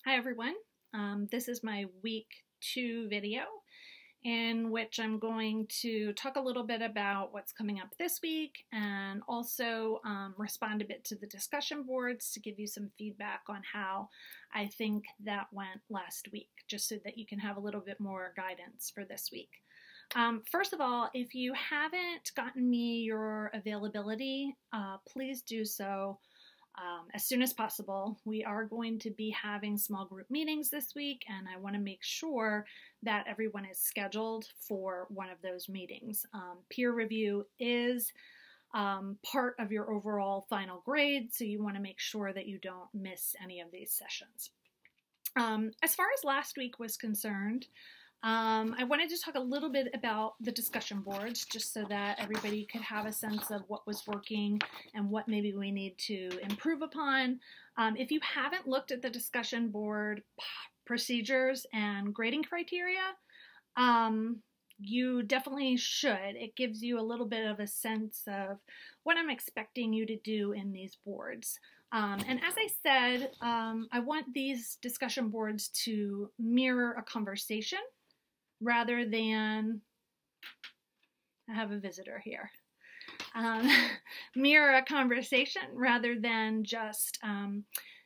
Hi everyone. This is my week 2 video in which I'm going to talk a little bit about what's coming up this week and also respond a bit to the discussion boards to give you some feedback on how I think that went last week, just so that you can have a little bit more guidance for this week. First of all, if you haven't gotten me your availability, please do so as soon as possible. We are going to be having small group meetings this week, and I want to make sure that everyone is scheduled for one of those meetings. Peer review is part of your overall final grade, so you want to make sure that you don't miss any of these sessions. As far as last week was concerned, I wanted to talk a little bit about the discussion boards, just so that everybody could have a sense of what was working and what maybe we need to improve upon. If you haven't looked at the discussion board procedures and grading criteria, you definitely should. It gives you a little bit of a sense of what I'm expecting you to do in these boards. And as I said, I want these discussion boards to mirror a conversation rather than, I have a visitor here, mirror a conversation rather than just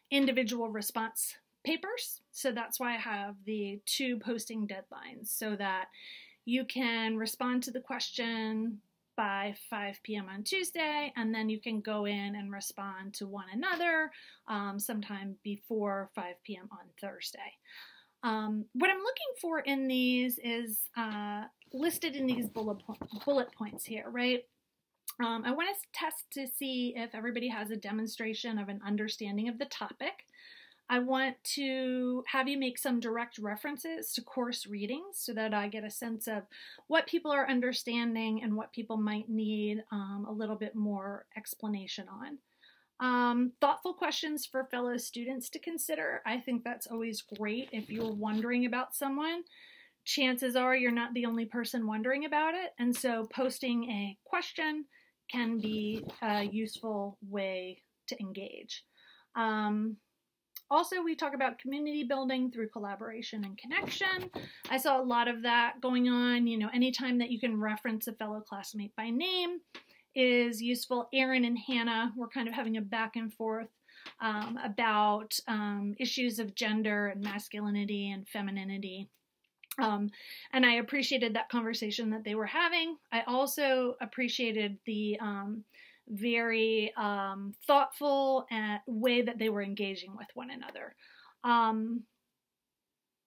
individual response papers. So that's why I have the 2 posting deadlines, so that you can respond to the question by 5 p.m. on Tuesday, and then you can go in and respond to one another sometime before 5 p.m. on Thursday. What I'm looking for in these is listed in these bullet points here, right? I want to test to see if everybody has a demonstration of an understanding of the topic. I want to have you make some direct references to course readings so that I get a sense of what people are understanding and what people might need a little bit more explanation on. Thoughtful questions for fellow students to consider. I think that's always great. If you're wondering about someone, chances are you're not the only person wondering about it, and so posting a question can be a useful way to engage. Also, we talk about community building through collaboration and connection. I saw a lot of that going on. You know, anytime that you can reference a fellow classmate by name is useful. Erin and Hannah were kind of having a back and forth about issues of gender and masculinity and femininity. And I appreciated that conversation that they were having. I also appreciated the very thoughtful way that they were engaging with one another.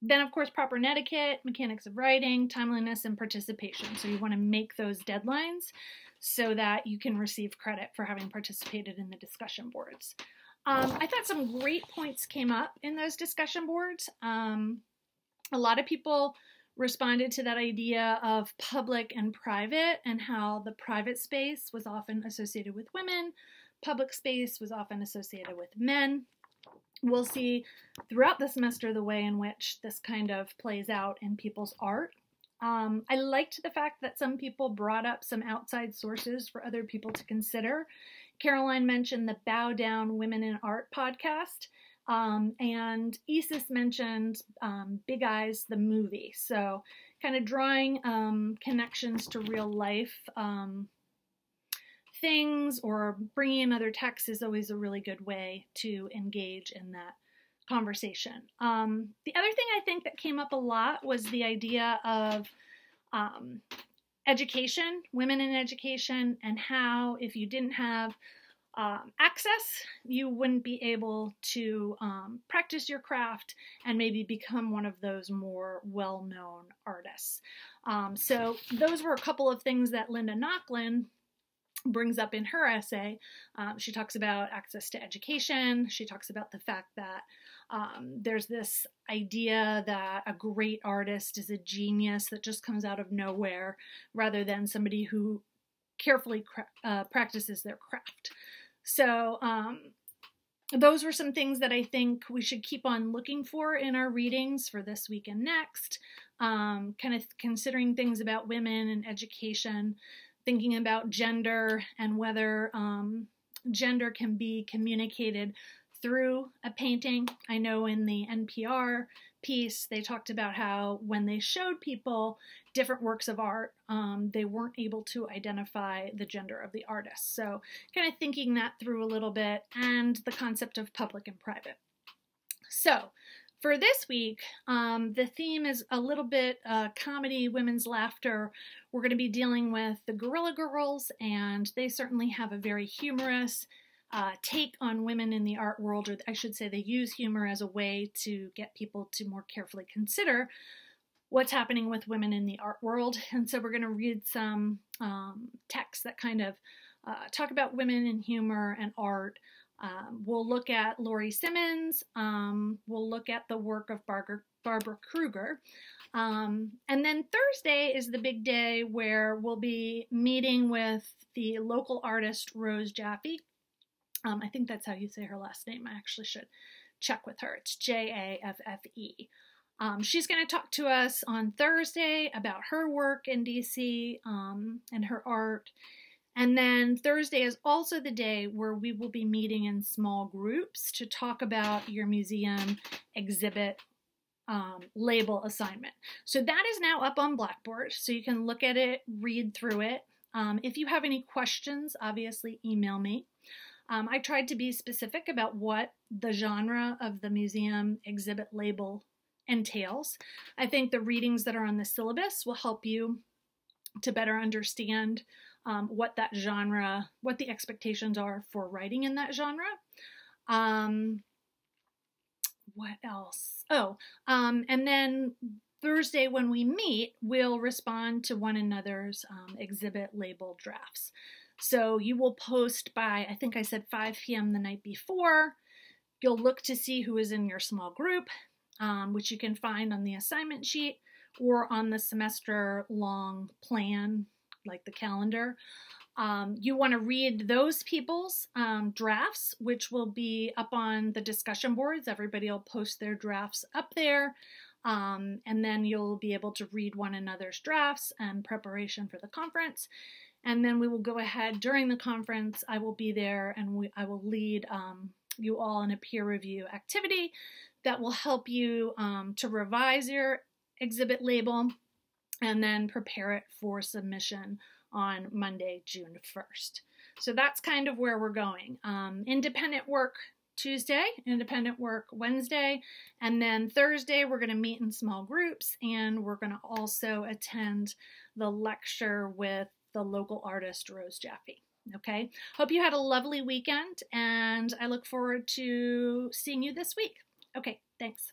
Then, of course, proper etiquette, mechanics of writing, timeliness, and participation. So you want to make those deadlines so that you can receive credit for having participated in the discussion boards. I thought some great points came up in those discussion boards. A lot of people responded to that idea of public and private, and how the private space was often associated with women, public space was often associated with men. We'll see throughout the semester the way in which this kind of plays out in people's art. I liked the fact that some people brought up some outside sources for other people to consider. Caroline mentioned the Bow Down Women in Art podcast, and Isis mentioned Big Eyes, the movie. So kind of drawing connections to real life things or bringing in other texts is always a really good way to engage in that conversation. The other thing I think that came up a lot was the idea of education, women in education, and how if you didn't have access, you wouldn't be able to practice your craft and maybe become one of those more well-known artists. So those were a couple of things that Linda Nochlin brings up in her essay. She talks about access to education. She talks about the fact that there's this idea that a great artist is a genius that just comes out of nowhere, rather than somebody who carefully practices their craft. So those were some things that I think we should keep on looking for in our readings for this week and next. Kind of considering things about women and education, thinking about gender and whether gender can be communicated through a painting. I know in the NPR piece, they talked about how when they showed people different works of art, they weren't able to identify the gender of the artist. So kind of thinking that through a little bit, and the concept of public and private. So for this week, the theme is a little bit comedy, women's laughter. We're going to be dealing with the Guerrilla Girls, and they certainly have a very humorous take on women in the art world, or I should say they use humor as a way to get people to more carefully consider what's happening with women in the art world. And so we're going to read some texts that kind of talk about women in humor and art. We'll look at Laurie Simmons. We'll look at the work of Barbara Kruger. And then Thursday is the big day where we'll be meeting with the local artist Rose Jaffe. I think that's how you say her last name. I actually should check with her. It's Jaffe. She's going to talk to us on Thursday about her work in DC and her art. And then Thursday is also the day where we will be meeting in small groups to talk about your museum exhibit label assignment. So that is now up on Blackboard, so you can look at it, read through it. If you have any questions, obviously email me. I tried to be specific about what the genre of the museum exhibit label entails. I think the readings that are on the syllabus will help you to better understand what that genre, what the expectations are for writing in that genre. What else? And then Thursday when we meet, we'll respond to one another's exhibit label drafts. So you will post by, I think I said 5 p.m. the night before. You'll look to see who is in your small group, which you can find on the assignment sheet or on the semester-long plan, like the calendar. You want to read those people's drafts, which will be up on the discussion boards. Everybody will post their drafts up there. And then you'll be able to read one another's drafts in preparation for the conference. And then we will go ahead during the conference. I will be there and I will lead you all in a peer review activity that will help you to revise your exhibit label and then prepare it for submission on Monday, June 1st. So that's kind of where we're going. Independent work Tuesday, independent work Wednesday, and then Thursday we're going to meet in small groups, and we're going to also attend the lecture with the local artist Rose Jaffe. Okay, hope you had a lovely weekend, and I look forward to seeing you this week. Okay, thanks.